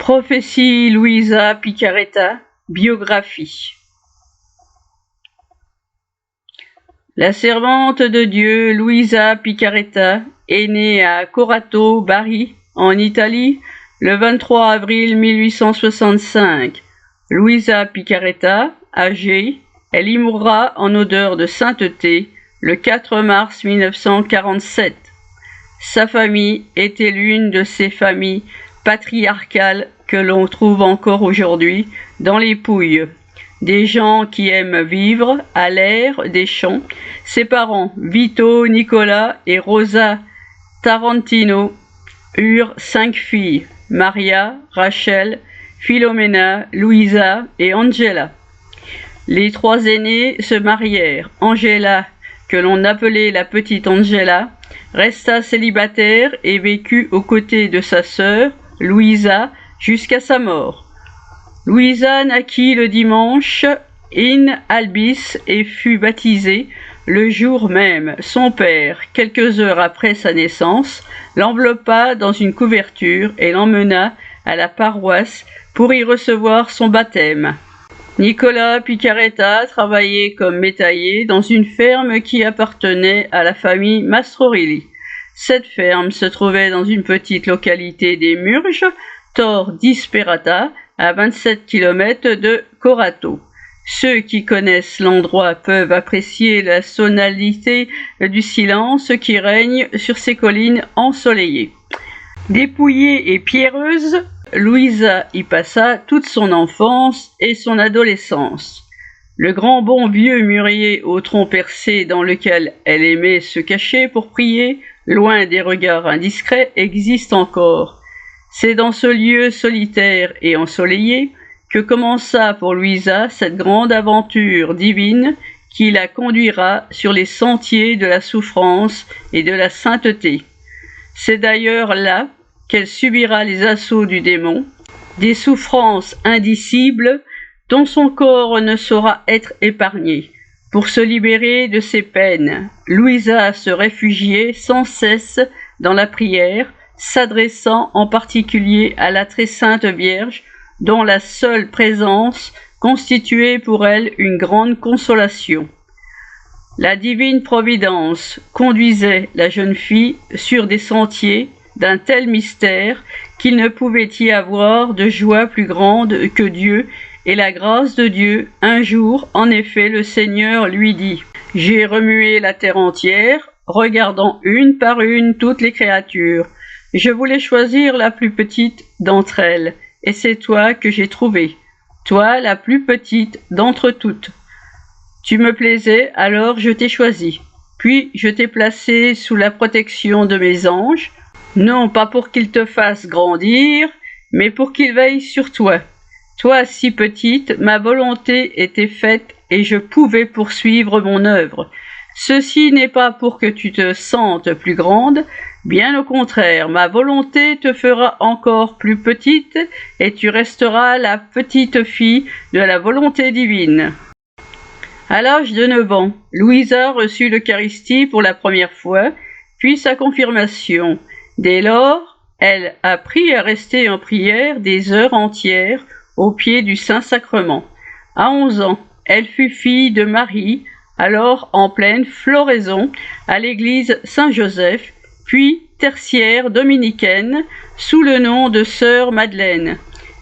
Prophétie Luisa Picaretta, biographie. La servante de Dieu Luisa Picaretta est née à Corato, Bari, en Italie, le 23 avril 1865. Luisa Picaretta, âgée, elle y mourra en odeur de sainteté le 4 mars 1947. Sa famille était l'une de ces familles patriarcales que l'on trouve encore aujourd'hui dans les Pouilles. Des gens qui aiment vivre à l'air des champs. Ses parents, Vito, Nicola et Rosa Tarantino, eurent 5 filles, Maria, Rachel, Philomena, Luisa et Angela. Les 3 aînés se marièrent. Angela, que l'on appelait la petite Angela, resta célibataire et vécut aux côtés de sa sœur, Luisa, jusqu'à sa mort. Luisa naquit le dimanche in albis et fut baptisée le jour même. Son père, quelques heures après sa naissance, l'enveloppa dans une couverture et l'emmena à la paroisse pour y recevoir son baptême. Nicola Picaretta travaillait comme métayer dans une ferme qui appartenait à la famille Mastrorilli. Cette ferme se trouvait dans une petite localité des Murges, Tor Disperata, à 27 km de Corato. Ceux qui connaissent l'endroit peuvent apprécier la sonalité du silence qui règne sur ces collines ensoleillées. Dépouillée et pierreuse, Luisa y passa toute son enfance et son adolescence. Le grand bon vieux mûrier au tronc percé dans lequel elle aimait se cacher pour prier, loin des regards indiscrets, existe encore. C'est dans ce lieu solitaire et ensoleillé que commença pour Luisa cette grande aventure divine qui la conduira sur les sentiers de la souffrance et de la sainteté. C'est d'ailleurs là qu'elle subira les assauts du démon, des souffrances indicibles dont son corps ne saura être épargné. Pour se libérer de ses peines, Luisa se réfugiait sans cesse dans la prière, s'adressant en particulier à la très sainte Vierge, dont la seule présence constituait pour elle une grande consolation. La divine providence conduisait la jeune fille sur des sentiers d'un tel mystère qu'il ne pouvait y avoir de joie plus grande que Dieu et la grâce de Dieu. Un jour, en effet, le Seigneur lui dit « J'ai remué la terre entière, regardant une par une toutes les créatures. Je voulais choisir la plus petite d'entre elles, et c'est toi que j'ai trouvée, toi la plus petite d'entre toutes. Tu me plaisais, alors je t'ai choisi. Puis je t'ai placé sous la protection de mes anges, non pas pour qu'ils te fassent grandir, mais pour qu'ils veillent sur toi. Toi si petite, ma volonté était faite et je pouvais poursuivre mon œuvre. Ceci n'est pas pour que tu te sentes plus grande, bien au contraire, ma volonté te fera encore plus petite et tu resteras la petite fille de la volonté divine. » À l'âge de 9 ans, Luisa reçut l'Eucharistie pour la première fois, puis sa confirmation. Dès lors, elle apprit à rester en prière des heures entières au pied du Saint-Sacrement. À 11 ans, elle fut fille de Marie, alors en pleine floraison, à l'église Saint-Joseph, puis tertiaire dominicaine, sous le nom de Sœur Madeleine.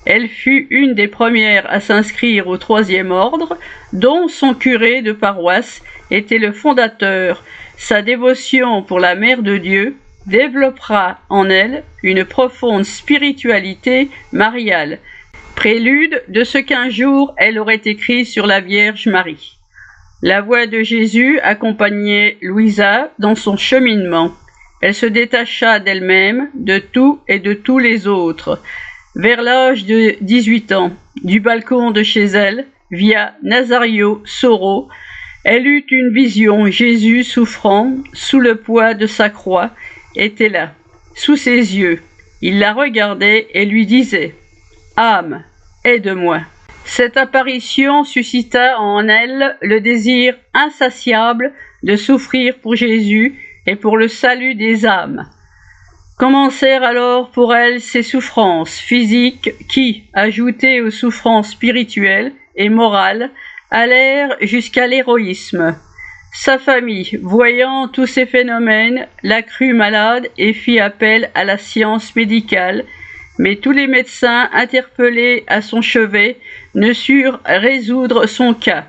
Elle fut une des premières à s'inscrire au 3e ordre, dont son curé de paroisse était le fondateur. Sa dévotion pour la Mère de Dieu développera en elle une profonde spiritualité mariale, prélude de ce qu'un jour elle aurait écrit sur la Vierge Marie. La voix de Jésus accompagnait Luisa dans son cheminement. Elle se détacha d'elle-même, de tout et de tous les autres. Vers l'âge de 18 ans, du balcon de chez elle, via Nazario Soro, elle eut une vision. Jésus souffrant sous le poids de sa croix était là, sous ses yeux. Il la regardait et lui disait « Âme, aide-moi ». Cette apparition suscita en elle le désir insatiable de souffrir pour Jésus et pour le salut des âmes. Commencèrent alors pour elle ces souffrances physiques qui, ajoutées aux souffrances spirituelles et morales, allèrent jusqu'à l'héroïsme. Sa famille, voyant tous ces phénomènes, la crut malade et fit appel à la science médicale, mais tous les médecins interpellés à son chevet ne surent résoudre son cas,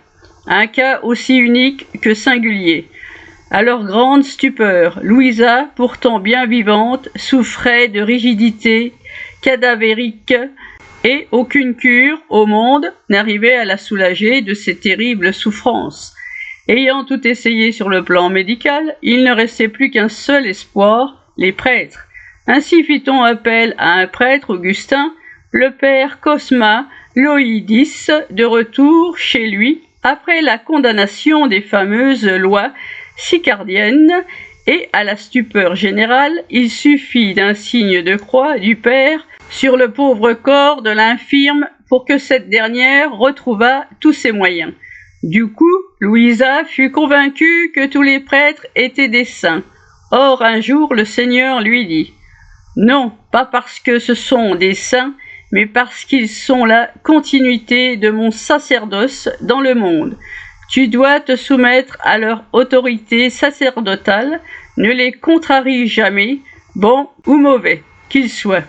un cas aussi unique que singulier. À leur grande stupeur, Louisa, pourtant bien vivante, souffrait de rigidité cadavérique et aucune cure au monde n'arrivait à la soulager de ces terribles souffrances. Ayant tout essayé sur le plan médical, il ne restait plus qu'un seul espoir, les prêtres. Ainsi fit-on appel à un prêtre augustin, le père Cosma Loïdis, de retour chez lui après la condamnation des fameuses lois sicardiennes, et à la stupeur générale, il suffit d'un signe de croix du père sur le pauvre corps de l'infirme pour que cette dernière retrouvât tous ses moyens. Du coup, Louisa fut convaincue que tous les prêtres étaient des saints. Or, un jour, le Seigneur lui dit « Non, pas parce que ce sont des saints, mais parce qu'ils sont la continuité de mon sacerdoce dans le monde. Tu dois te soumettre à leur autorité sacerdotale, ne les contrarie jamais, bon ou mauvais qu'ils soient. »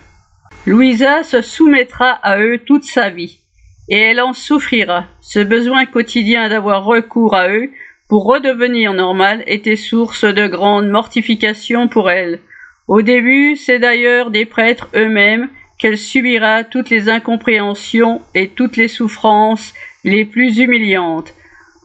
Louisa se soumettra à eux toute sa vie, et elle en souffrira. Ce besoin quotidien d'avoir recours à eux pour redevenir normale était source de grande mortification pour elle. Au début, c'est d'ailleurs des prêtres eux-mêmes qu'elle subira toutes les incompréhensions et toutes les souffrances les plus humiliantes.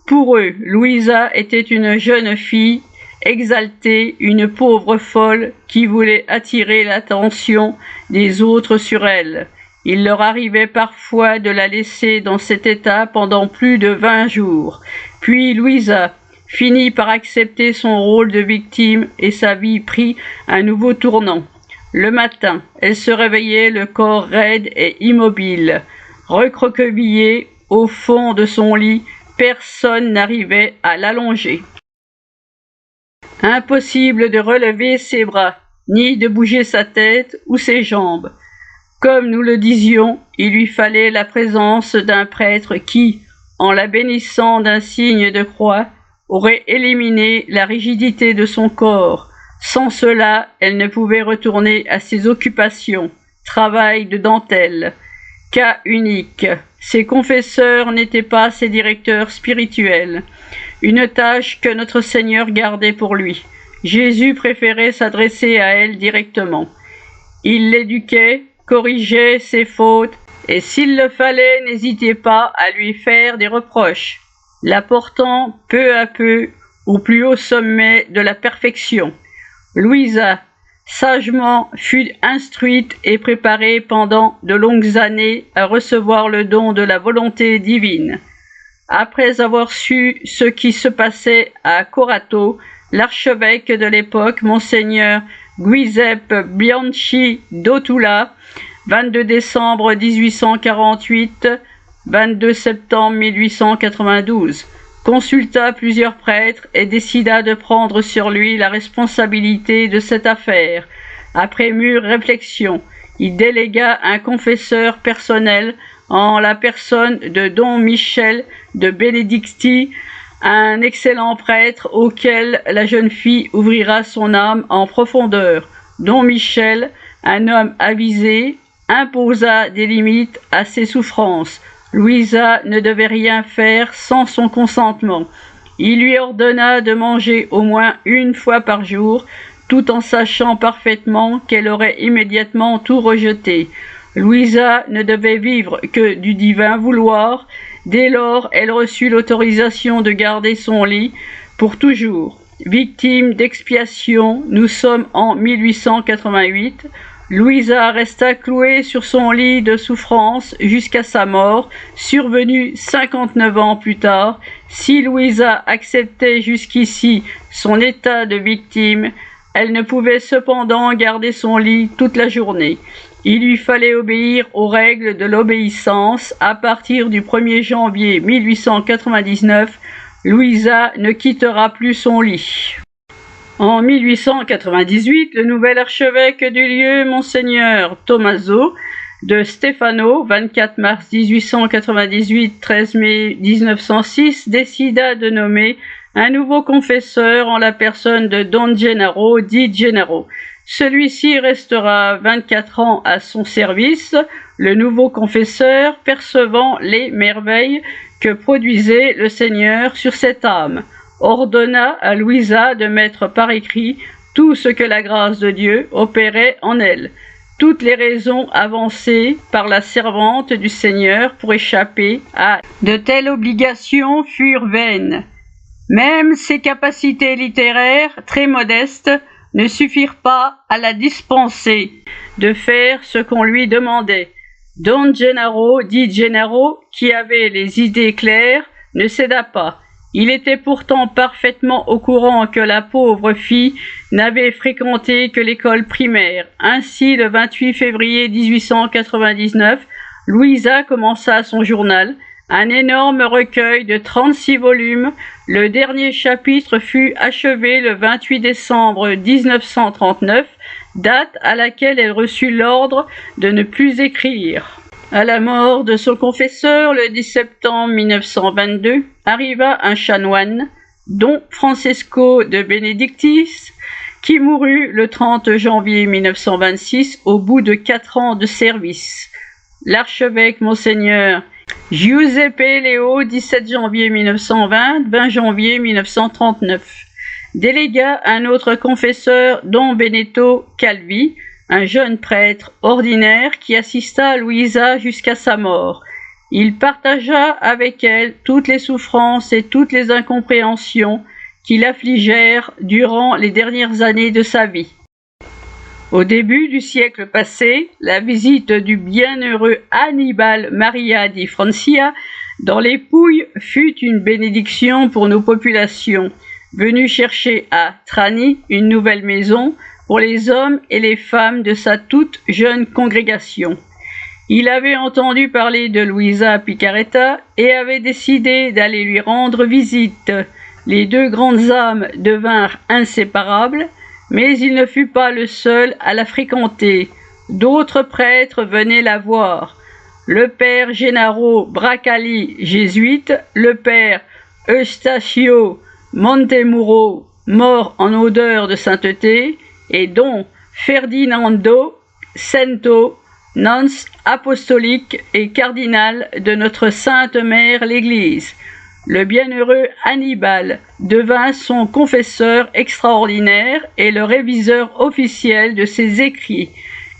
Pour eux, Louisa était une jeune fille exaltée, une pauvre folle qui voulait attirer l'attention des autres sur elle. Il leur arrivait parfois de la laisser dans cet état pendant plus de 20 jours. Puis Louisa finit par accepter son rôle de victime et sa vie prit un nouveau tournant. Le matin, elle se réveillait le corps raide et immobile, recroquevillée au fond de son lit. Personne n'arrivait à l'allonger. Impossible de relever ses bras, ni de bouger sa tête ou ses jambes. Comme nous le disions, il lui fallait la présence d'un prêtre qui, en la bénissant d'un signe de croix, aurait éliminé la rigidité de son corps. Sans cela, elle ne pouvait retourner à ses occupations, travail de dentelle. Cas unique. Ses confesseurs n'étaient pas ses directeurs spirituels, une tâche que notre Seigneur gardait pour lui. Jésus préférait s'adresser à elle directement. Il l'éduquait, corrigeait ses fautes, et s'il le fallait, n'hésitait pas à lui faire des reproches, la portant peu à peu au plus haut sommet de la perfection. Louisa, sagement, fut instruite et préparée pendant de longues années à recevoir le don de la volonté divine. Après avoir su ce qui se passait à Corato, l'archevêque de l'époque, Monseigneur Giuseppe Bianchi d'Otula, 22 décembre 1848, 22 septembre 1892, consulta plusieurs prêtres et décida de prendre sur lui la responsabilité de cette affaire. Après mûre réflexion, il délégua un confesseur personnel en la personne de Don Michel de Benedicti, un excellent prêtre auquel la jeune fille ouvrira son âme en profondeur. Don Michel, un homme avisé, imposa des limites à ses souffrances. Louisa ne devait rien faire sans son consentement. Il lui ordonna de manger au moins une fois par jour, tout en sachant parfaitement qu'elle aurait immédiatement tout rejeté. Louisa ne devait vivre que du divin vouloir. Dès lors, elle reçut l'autorisation de garder son lit pour toujours. Victime d'expiation, nous sommes en 1888. Louisa resta clouée sur son lit de souffrance jusqu'à sa mort, survenue 59 ans plus tard. Si Louisa acceptait jusqu'ici son état de victime, elle ne pouvait cependant garder son lit toute la journée. Il lui fallait obéir aux règles de l'obéissance. À partir du 1er janvier 1899, Louisa ne quittera plus son lit. En 1898, le nouvel archevêque du lieu, Monseigneur Tommaso de Stefano, 24 mars 1898, 13 mai 1906, décida de nommer un nouveau confesseur en la personne de Don Gennaro di Gennaro. Celui-ci restera 24 ans à son service, le nouveau confesseur percevant les merveilles que produisait le Seigneur sur cette âme, ordonna à Louisa de mettre par écrit tout ce que la grâce de Dieu opérait en elle. Toutes les raisons avancées par la servante du Seigneur pour échapper à de telles obligations furent vaines. Même ses capacités littéraires, très modestes, ne suffirent pas à la dispenser de faire ce qu'on lui demandait. Don Gennaro di Gennaro, qui avait les idées claires, ne céda pas. Il était pourtant parfaitement au courant que la pauvre fille n'avait fréquenté que l'école primaire. Ainsi, le 28 février 1899, Louisa commença son journal, un énorme recueil de 36 volumes. Le dernier chapitre fut achevé le 28 décembre 1939, date à laquelle elle reçut l'ordre de ne plus écrire. À la mort de son confesseur, le 10 septembre 1922, arriva un chanoine, Don Francesco de Benedictis, qui mourut le 30 janvier 1926 au bout de 4 ans de service. L'archevêque Monseigneur Giuseppe Leo, 17 janvier 1920, 20 janvier 1939, délégua un autre confesseur, Don Benedetto Calvi, un jeune prêtre ordinaire qui assista à Louisa jusqu'à sa mort. Il partagea avec elle toutes les souffrances et toutes les incompréhensions qui l'affligèrent durant les dernières années de sa vie. Au début du siècle passé, la visite du bienheureux Annibale Maria di Francia dans les Pouilles fut une bénédiction pour nos populations, venues chercher à Trani une nouvelle maison pour les hommes et les femmes de sa toute jeune congrégation. Il avait entendu parler de Luisa Picaretta et avait décidé d'aller lui rendre visite. Les deux grandes âmes devinrent inséparables, mais il ne fut pas le seul à la fréquenter. D'autres prêtres venaient la voir. Le père Gennaro Bracali, jésuite, le père Eustachio Montemuro, mort en odeur de sainteté, et Don Ferdinando Cento, nonce apostolique et cardinal de notre Sainte Mère l'Église. Le bienheureux Annibale devint son confesseur extraordinaire et le réviseur officiel de ses écrits,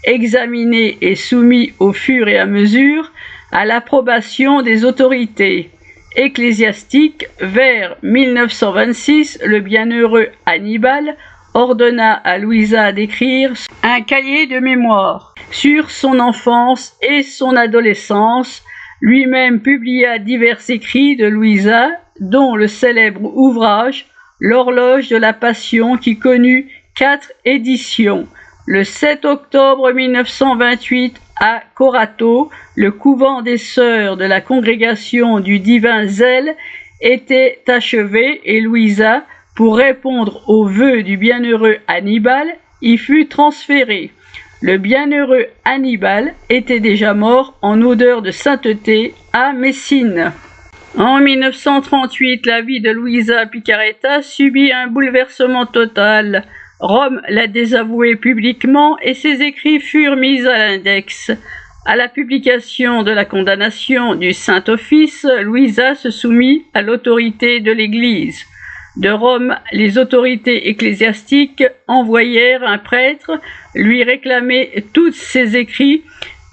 examinés et soumis au fur et à mesure à l'approbation des autorités ecclésiastiques. Vers 1926, le bienheureux Annibale ordonna à Louisa d'écrire un cahier de mémoire sur son enfance et son adolescence. Lui-même publia divers écrits de Louisa, dont le célèbre ouvrage « L'horloge de la Passion » qui connut 4 éditions. Le 7 octobre 1928, à Corato, le couvent des sœurs de la congrégation du Divin Zèle était achevé et Louisa, pour répondre aux vœux du bienheureux Annibale, y fut transférée. Le bienheureux Annibale était déjà mort en odeur de sainteté à Messine. En 1938, la vie de Luisa Picaretta subit un bouleversement total. Rome l'a désavouée publiquement et ses écrits furent mis à l'index. À la publication de la condamnation du Saint-Office, Louisa se soumit à l'autorité de l'Église. De Rome, les autorités ecclésiastiques envoyèrent un prêtre lui réclamer tous ses écrits.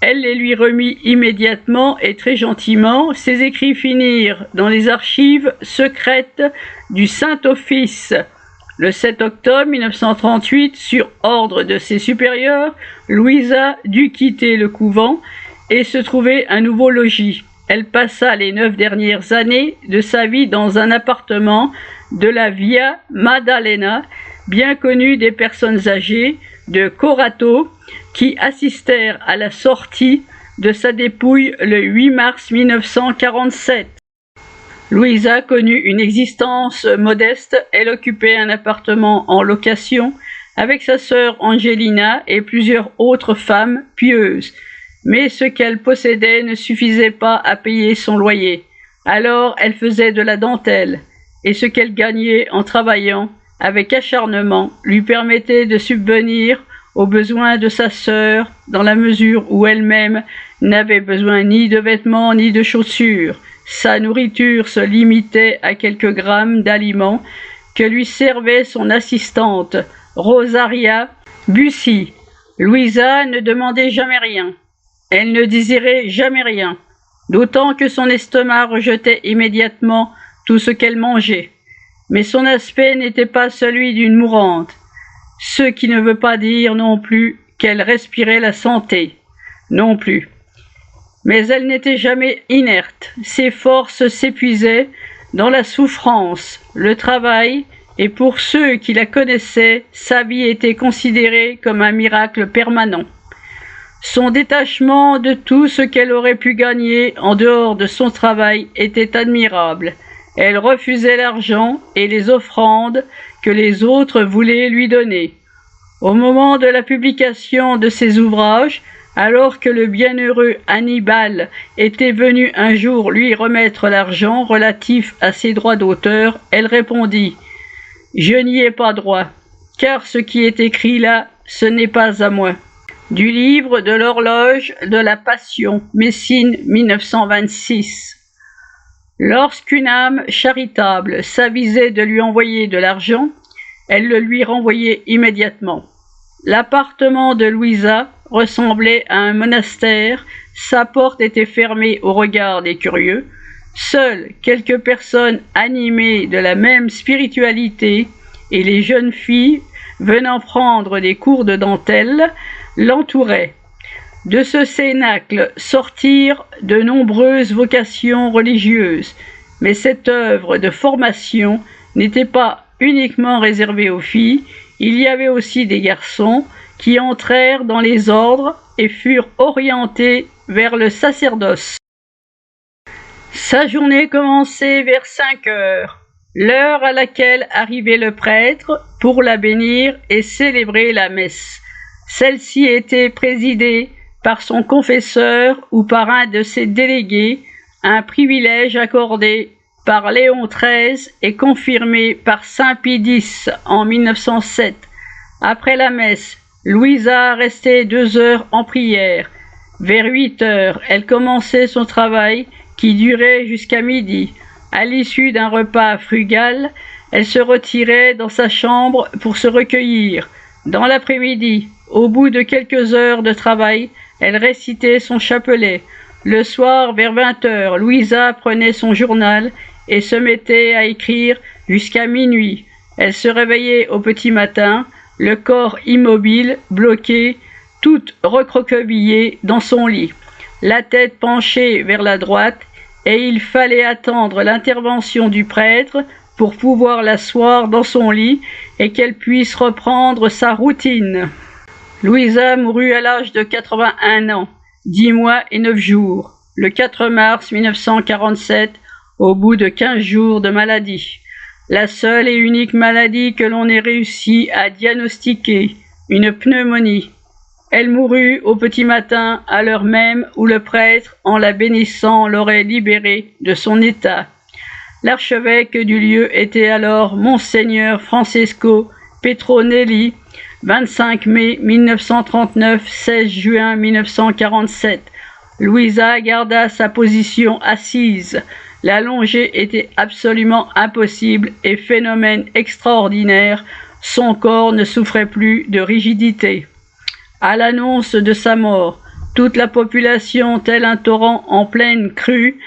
Elle les lui remit immédiatement et très gentiment. Ces écrits finirent dans les archives secrètes du Saint-Office. Le 7 octobre 1938, sur ordre de ses supérieurs, Louisa dut quitter le couvent et se trouver un nouveau logis. Elle passa les 9 dernières années de sa vie dans un appartement de la Via Maddalena, bien connu des personnes âgées de Corato, qui assistèrent à la sortie de sa dépouille le 8 mars 1947. Louisa connut une existence modeste. Elle occupait un appartement en location avec sa sœur Angelina et plusieurs autres femmes pieuses. Mais ce qu'elle possédait ne suffisait pas à payer son loyer. Alors elle faisait de la dentelle, et ce qu'elle gagnait en travaillant avec acharnement lui permettait de subvenir aux besoins de sa sœur dans la mesure où elle-même n'avait besoin ni de vêtements ni de chaussures. Sa nourriture se limitait à quelques grammes d'aliments que lui servait son assistante, Rosaria Bussy. Louisa ne demandait jamais rien. Elle ne désirait jamais rien, d'autant que son estomac rejetait immédiatement tout ce qu'elle mangeait. Mais son aspect n'était pas celui d'une mourante, ce qui ne veut pas dire non plus qu'elle respirait la santé, non plus. Mais elle n'était jamais inerte, ses forces s'épuisaient dans la souffrance, le travail, et pour ceux qui la connaissaient, sa vie était considérée comme un miracle permanent. Son détachement de tout ce qu'elle aurait pu gagner en dehors de son travail était admirable. Elle refusait l'argent et les offrandes que les autres voulaient lui donner. Au moment de la publication de ses ouvrages, alors que le bienheureux Hannibal était venu un jour lui remettre l'argent relatif à ses droits d'auteur, elle répondit « Je n'y ai pas droit, car ce qui est écrit là, ce n'est pas à moi. » Du livre de l'horloge de la Passion, Messine 1926. Lorsqu'une âme charitable s'avisait de lui envoyer de l'argent, elle le lui renvoyait immédiatement. L'appartement de Louisa ressemblait à un monastère, sa porte était fermée au regard des curieux. Seules quelques personnes animées de la même spiritualité et les jeunes filles venant prendre des cours de dentelle l'entouraient. De ce cénacle sortirent de nombreuses vocations religieuses, mais cette œuvre de formation n'était pas uniquement réservée aux filles, il y avait aussi des garçons qui entrèrent dans les ordres et furent orientés vers le sacerdoce. Sa journée commençait vers 5 heures, l'heure à laquelle arrivait le prêtre pour la bénir et célébrer la messe. Celle-ci était présidée par son confesseur ou par un de ses délégués, un privilège accordé par Léon XIII et confirmé par Saint Pie X en 1907. Après la messe, Louisa restait 2 heures en prière. Vers 8 heures, elle commençait son travail qui durait jusqu'à midi. À l'issue d'un repas frugal, elle se retirait dans sa chambre pour se recueillir. Dans l'après-midi, au bout de quelques heures de travail, elle récitait son chapelet. Le soir, vers 20 heures, Louisa prenait son journal et se mettait à écrire jusqu'à minuit. Elle se réveillait au petit matin, le corps immobile, bloqué, toute recroquevillée dans son lit, la tête penchée vers la droite, et il fallait attendre l'intervention du prêtre pour pouvoir l'asseoir dans son lit et qu'elle puisse reprendre sa routine. Louisa mourut à l'âge de 81 ans, 10 mois et 9 jours, le 4 mars 1947, au bout de 15 jours de maladie. La seule et unique maladie que l'on ait réussi à diagnostiquer, une pneumonie. Elle mourut au petit matin, à l'heure même où le prêtre, en la bénissant, l'aurait libérée de son état. L'archevêque du lieu était alors Monseigneur Francesco Petronelli, 25 mai 1939, 16 juin 1947. Louisa garda sa position assise. L'allonger était absolument impossible et phénomène extraordinaire, son corps ne souffrait plus de rigidité. À l'annonce de sa mort, toute la population, tel un torrent en pleine crue,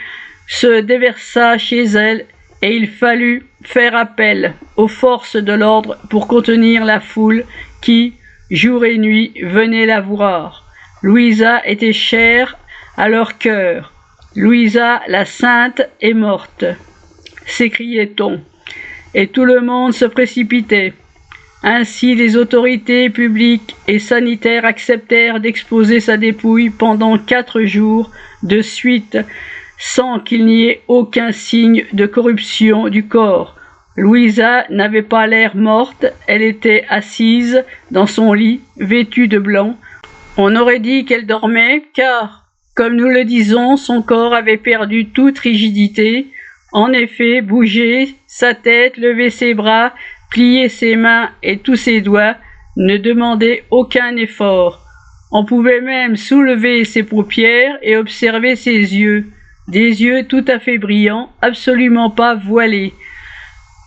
se déversa chez elle et il fallut faire appel aux forces de l'ordre pour contenir la foule qui, jour et nuit, venait la voir. Louisa était chère à leur cœur. Louisa la sainte est morte, s'écriait-on, et tout le monde se précipitait. Ainsi, les autorités publiques et sanitaires acceptèrent d'exposer sa dépouille pendant 4 jours de suite sans qu'il n'y ait aucun signe de corruption du corps. Louisa n'avait pas l'air morte, elle était assise dans son lit, vêtue de blanc. On aurait dit qu'elle dormait, car, comme nous le disons, son corps avait perdu toute rigidité. En effet, bouger sa tête, lever ses bras, plier ses mains et tous ses doigts ne demandaient aucun effort. On pouvait même soulever ses paupières et observer ses yeux, des yeux tout à fait brillants, absolument pas voilés.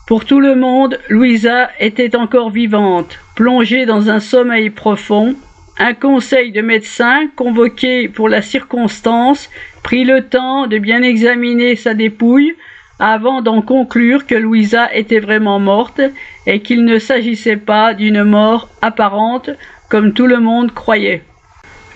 Pour tout le monde, Louisa était encore vivante, plongée dans un sommeil profond. Un conseil de médecin, convoqué pour la circonstance, prit le temps de bien examiner sa dépouille avant d'en conclure que Louisa était vraiment morte et qu'il ne s'agissait pas d'une mort apparente comme tout le monde croyait.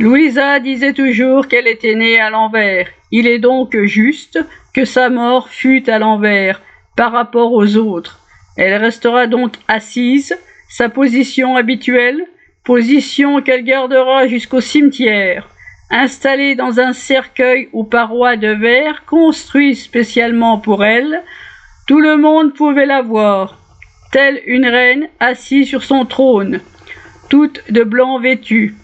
Louisa disait toujours qu'elle était née à l'envers. Il est donc juste que sa mort fût à l'envers par rapport aux autres. Elle restera donc assise, sa position habituelle, position qu'elle gardera jusqu'au cimetière, installée dans un cercueil aux parois de verre construit spécialement pour elle. Tout le monde pouvait la voir, telle une reine assise sur son trône, toute de blanc vêtue.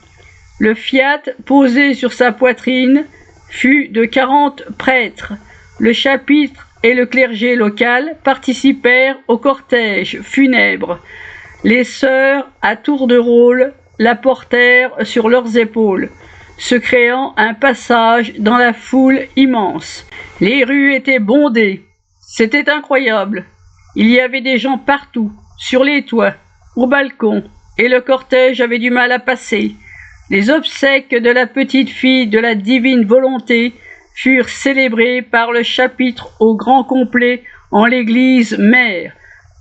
Le fiat posé sur sa poitrine fut de 40 prêtres. Le chapitre et le clergé local participèrent au cortège funèbre. Les sœurs, à tour de rôle, la portèrent sur leurs épaules, se créant un passage dans la foule immense. Les rues étaient bondées. C'était incroyable. Il y avait des gens partout, sur les toits, au balcon, et le cortège avait du mal à passer. Les obsèques de la petite fille de la divine volonté furent célébrées par le chapitre au grand complet en l'église mère.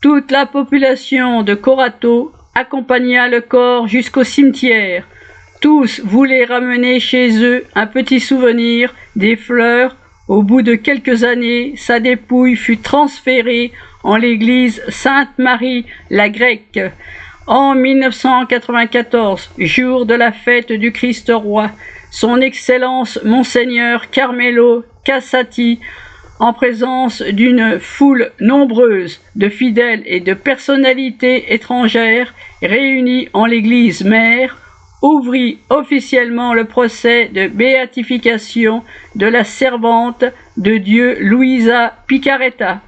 Toute la population de Corato accompagna le corps jusqu'au cimetière. Tous voulaient ramener chez eux un petit souvenir, des fleurs. Au bout de quelques années, sa dépouille fut transférée en l'église Sainte-Marie la Grecque. En 1994, jour de la fête du Christ roi, son Excellence Monseigneur Carmelo Cassati, en présence d'une foule nombreuse de fidèles et de personnalités étrangères réunies en l'église mère, ouvrit officiellement le procès de béatification de la servante de Dieu Louisa Picaretta.